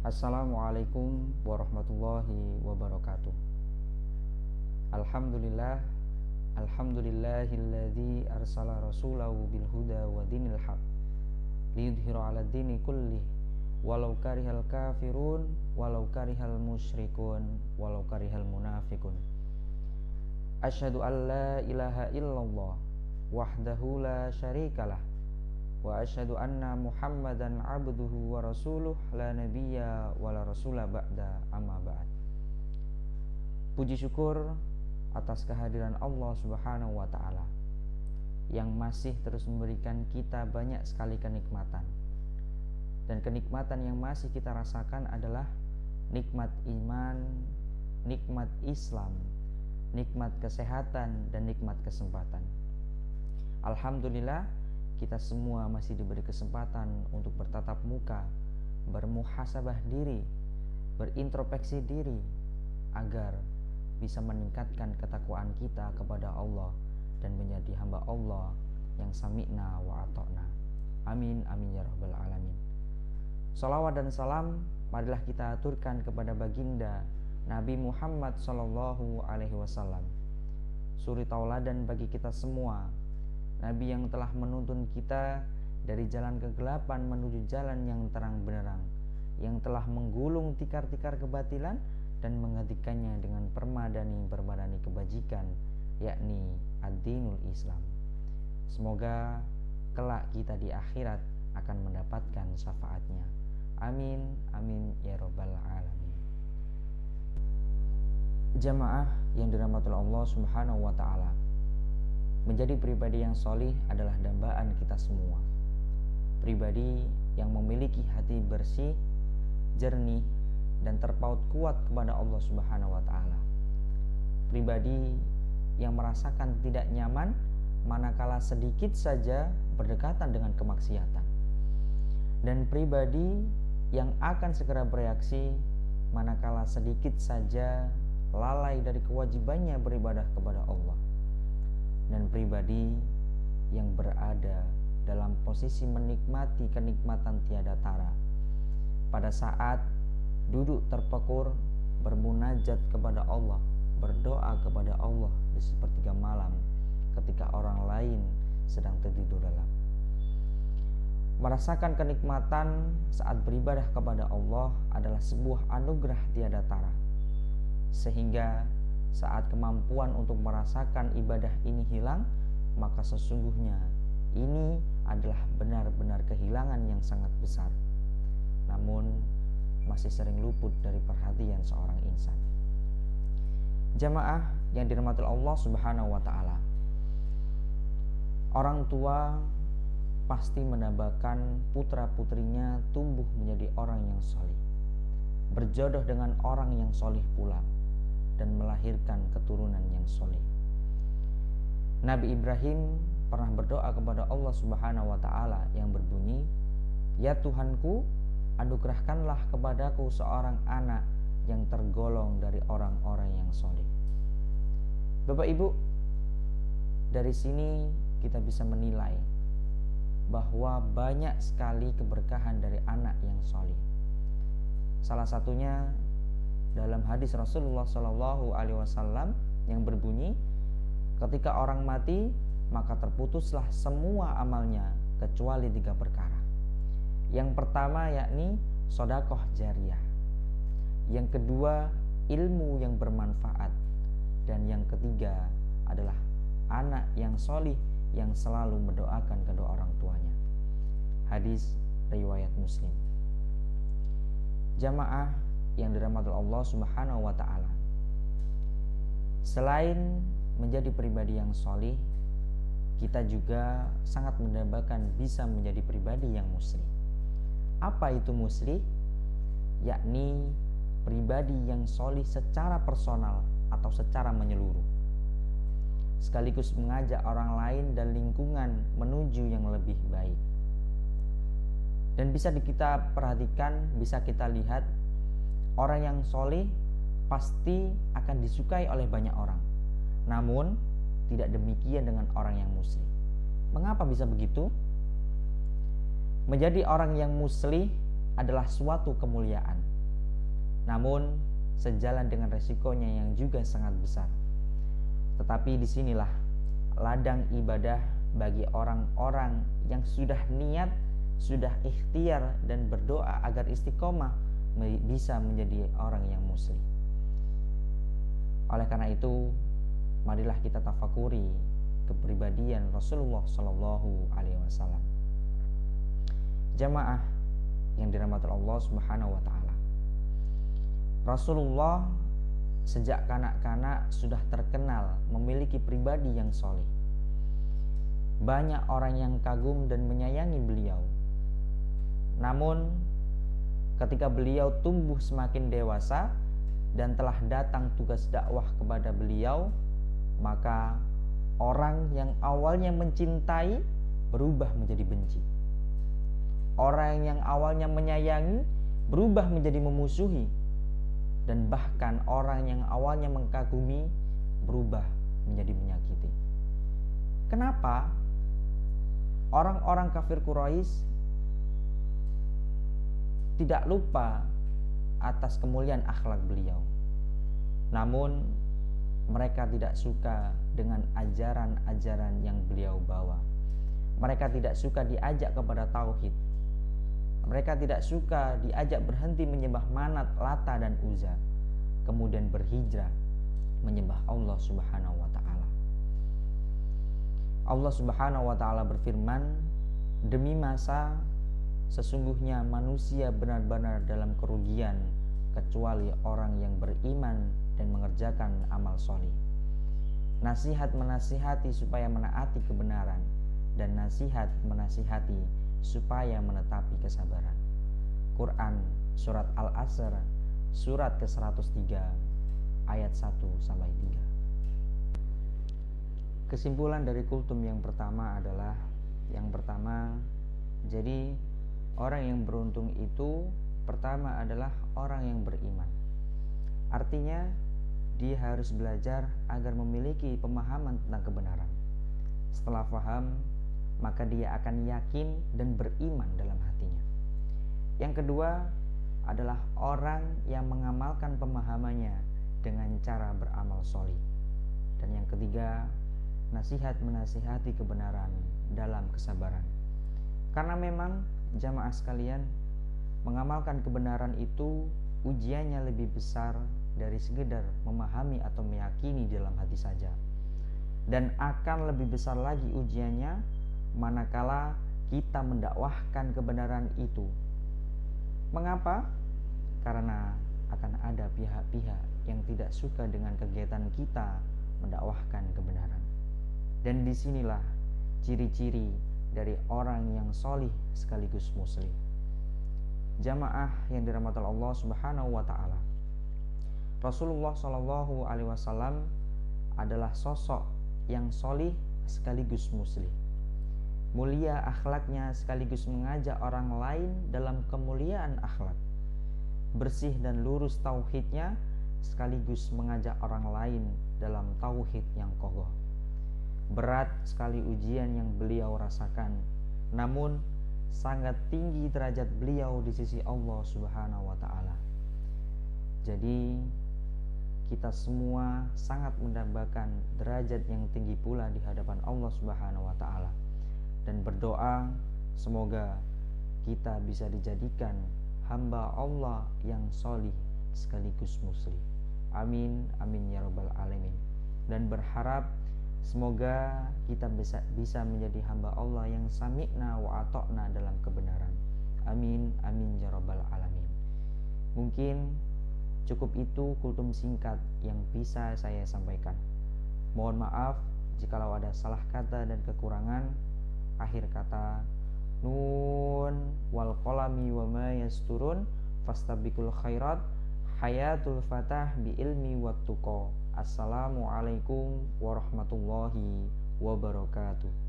Assalamualaikum warahmatullahi wabarakatuh. Alhamdulillah, alhamdulillahilladzi arsala rasulahu bil huda wa dinil haq liyudhhiru 'ala dini kullih walau karihal kafirun walau karihal musyrikun walau karihal munafiqun. Asyhadu an la ilaha illallah wahdahu la syarikalah wa asyhadu anna Muhammadan abduhu wa rasuluh la nabiyya wa la rasula ba'da amma ba'd. Puji syukur atas kehadiran Allah Subhanahu wa taala yang masih terus memberikan kita banyak sekali kenikmatan. Dan kenikmatan yang masih kita rasakan adalah nikmat iman, nikmat Islam, nikmat kesehatan, dan nikmat kesempatan. Alhamdulillah, kita semua masih diberi kesempatan untuk bertatap muka, bermuhasabah diri, berintrospeksi diri, agar bisa meningkatkan ketakwaan kita kepada Allah dan menjadi hamba Allah yang sami'na wa ata'na. Amin, amin ya rabbal alamin. Salawat dan salam marilah kita aturkan kepada baginda Nabi Muhammad sallallahu alaihi wasallam, suri tauladan bagi kita semua, Nabi yang telah menuntun kita dari jalan kegelapan menuju jalan yang terang benderang, yang telah menggulung tikar-tikar kebatilan dan menggantikannya dengan permadani bermadani kebajikan, yakni ad-dinul Islam. Semoga kelak kita di akhirat akan mendapatkan syafaatnya. Amin, amin ya rabbal alamin. Jamaah yang dirahmati Allah Subhanahu wa taala, menjadi pribadi yang solih adalah dambaan kita semua. Pribadi yang memiliki hati bersih, jernih, dan terpaut kuat kepada Allah Subhanahu wa taala. Pribadi yang merasakan tidak nyaman manakala sedikit saja berdekatan dengan kemaksiatan. Dan pribadi yang akan segera bereaksi manakala sedikit saja lalai dari kewajibannya beribadah kepada Allah. Dan pribadi yang berada dalam posisi menikmati kenikmatan tiada tara pada saat duduk terpekur bermunajat kepada Allah, berdoa kepada Allah di sepertiga malam ketika orang lain sedang tertidur lelap. Merasakan kenikmatan saat beribadah kepada Allah adalah sebuah anugerah tiada tara, sehingga saat kemampuan untuk merasakan ibadah ini hilang, maka sesungguhnya ini adalah benar-benar kehilangan yang sangat besar, namun masih sering luput dari perhatian seorang insan. Jamaah yang dirahmati Allah Subhanahu wa taala, orang tua pasti mendambakan putra-putrinya tumbuh menjadi orang yang solih, berjodoh dengan orang yang solih pula, dan melahirkan keturunan yang soleh. Nabi Ibrahim pernah berdoa kepada Allah Subhanahu wa taala yang berbunyi, "Ya Tuhanku, anugerahkanlah kepadaku seorang anak yang tergolong dari orang-orang yang soleh." Bapak Ibu, dari sini kita bisa menilai bahwa banyak sekali keberkahan dari anak yang soleh. Salah satunya dalam hadis Rasulullah Shallallahu Alaihi Wasallam yang berbunyi, ketika orang mati maka terputuslah semua amalnya kecuali 3 perkara. Yang pertama yakni sodakoh jariah, yang kedua ilmu yang bermanfaat, dan yang ketiga adalah anak yang solih yang selalu mendoakan kedua orang tuanya. Hadis riwayat Muslim. Jamaah yang dirahmati Allah Subhanahu wa taala, selain menjadi pribadi yang solih, kita juga sangat mendambakan bisa menjadi pribadi yang muslih. Apa itu muslih? Yakni pribadi yang solih secara personal atau secara menyeluruh, sekaligus mengajak orang lain dan lingkungan menuju yang lebih baik. Dan bisa kita perhatikan, bisa kita lihat, orang yang solih pasti akan disukai oleh banyak orang. Namun tidak demikian dengan orang yang muslih. Mengapa bisa begitu? Menjadi orang yang muslih adalah suatu kemuliaan. namun sejalan dengan resikonya yang juga sangat besar. Tetapi disinilah ladang ibadah bagi orang-orang yang sudah niat, sudah ikhtiar dan berdoa agar istiqomah bisa menjadi orang yang muslim. Oleh karena itu, marilah kita tafakuri kepribadian Rasulullah Shallallahu Alaihi Wasallam. Jamaah yang dirahmati Allah Subhanahu Wa Taala, Rasulullah sejak kanak-kanak sudah terkenal memiliki pribadi yang soleh. Banyak orang yang kagum dan menyayangi beliau. Namun ketika beliau tumbuh semakin dewasa dan telah datang tugas dakwah kepada beliau, maka orang yang awalnya mencintai berubah menjadi benci. Orang yang awalnya menyayangi berubah menjadi memusuhi. Dan bahkan orang yang awalnya mengkagumi berubah menjadi menyakiti. Kenapa? Orang-orang kafir Quraisy tidak lupa atas kemuliaan akhlak beliau. Namun mereka tidak suka dengan ajaran-ajaran yang beliau bawa. Mereka tidak suka diajak kepada tauhid. Mereka tidak suka diajak berhenti menyembah Manat, Lata dan Uzza, kemudian berhijrah menyembah Allah Subhanahu wa taala. Allah Subhanahu wa taala berfirman, "Demi masa sesungguhnya manusia benar-benar dalam kerugian kecuali orang yang beriman dan mengerjakan amal soleh." Nasihat menasihati supaya menaati kebenaran, dan nasihat menasihati supaya menetapi kesabaran. Quran surat Al-Asr surat ke-103 ayat 1-3. Kesimpulan dari kultum yang pertama adalah, yang pertama, jadi orang yang beruntung itu pertama adalah orang yang beriman. Artinya dia harus belajar agar memiliki pemahaman tentang kebenaran. Setelah paham, maka dia akan yakin dan beriman dalam hatinya. Yang kedua adalah orang yang mengamalkan pemahamannya dengan cara beramal soleh. Dan yang ketiga, nasihat menasihati kebenaran dalam kesabaran. Karena memang jamaah sekalian, mengamalkan kebenaran itu ujiannya lebih besar dari sekedar memahami atau meyakini dalam hati saja. Dan akan lebih besar lagi ujiannya manakala kita mendakwahkan kebenaran itu. Mengapa? Karena akan ada pihak-pihak yang tidak suka dengan kegiatan kita mendakwahkan kebenaran. Dan disinilah ciri-ciri dari orang yang solih sekaligus muslim. Jamaah yang dirahmati Allah Subhanahu wa taala, Rasulullah Shallallahu Alaihi Wasallam adalah sosok yang solih sekaligus muslim. Mulia akhlaknya sekaligus mengajak orang lain dalam kemuliaan akhlak. Bersih dan lurus tauhidnya sekaligus mengajak orang lain dalam tauhid yang kokoh. Berat sekali ujian yang beliau rasakan, namun sangat tinggi derajat beliau di sisi Allah Subhanahu wa taala. Jadi kita semua sangat mendambakan derajat yang tinggi pula di hadapan Allah Subhanahu wa taala, dan berdoa semoga kita bisa dijadikan hamba Allah yang solih sekaligus muslim. Amin amin ya rabbal alamin. Dan berharap semoga kita bisa menjadi hamba Allah yang sami'na wa ata'na dalam kebenaran. Amin amin ya rabbal alamin. Mungkin cukup itu kultum singkat yang bisa saya sampaikan. Mohon maaf jikalau ada salah kata dan kekurangan. Akhir kata, nun wal qalami wa ma yasturun fastabiqul khairat hayatul fatah bi ilmi wat tuqa. Assalamualaikum warahmatullahi wabarakatuh.